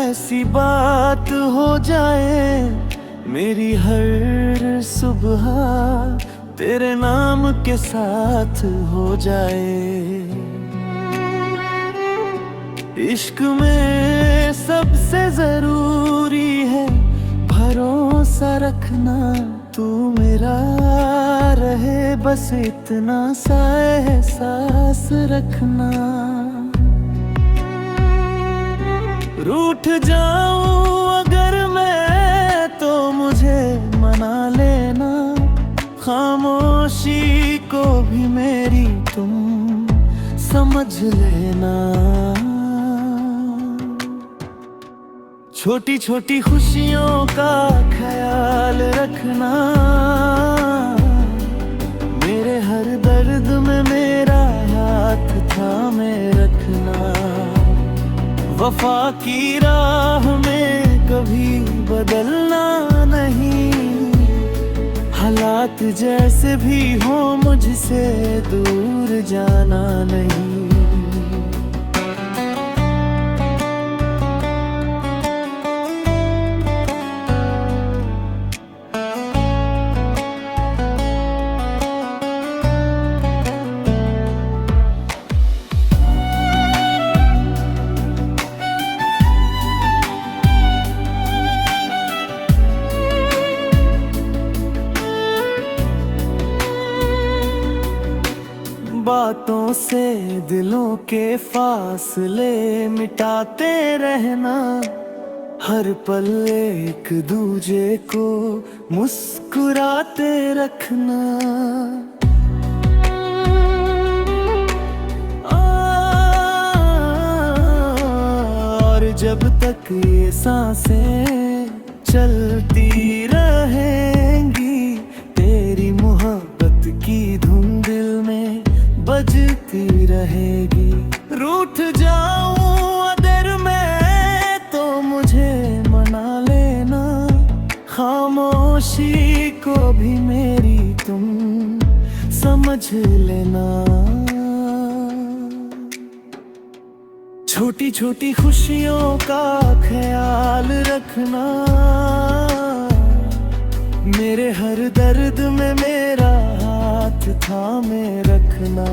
ऐसी बात हो जाए मेरी हर सुबह तेरे नाम के साथ हो जाए। इश्क में सबसे जरूरी है भरोसा रखना, तू मेरा रहे बस इतना सा एहसास रखना। रूठ जाऊं अगर मैं तो मुझे मना लेना, खामोशी को भी मेरी तुम समझ लेना। छोटी छोटी खुशियों का ख्याल रखना, मेरे हर दर्द में मेरा हाथ थामे रखना। वफा की राह में कभी बदलना नहीं, हालात जैसे भी हो मुझसे दूर जाना नहीं। बातों से दिलों के फासले मिटाते रहना, हर पल एक दूजे को मुस्कुराते रखना। और जब तक ये सांसें चलती रहेंगी, तेरी मोहब्बत की धुन दिल में बजती रहेगी। रूठ जाऊं अगर मैं तो मुझे मना लेना, खामोशी को भी मेरी तुम समझ लेना। छोटी छोटी खुशियों का ख्याल रखना, मेरे हर दर्द में मेरा हाथ थामे रखना।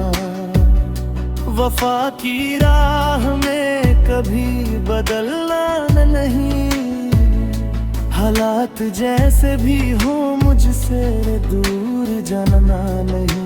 वफा की राह में कभी बदलना नहीं, हालात जैसे भी हो मुझसे दूर जाना नहीं।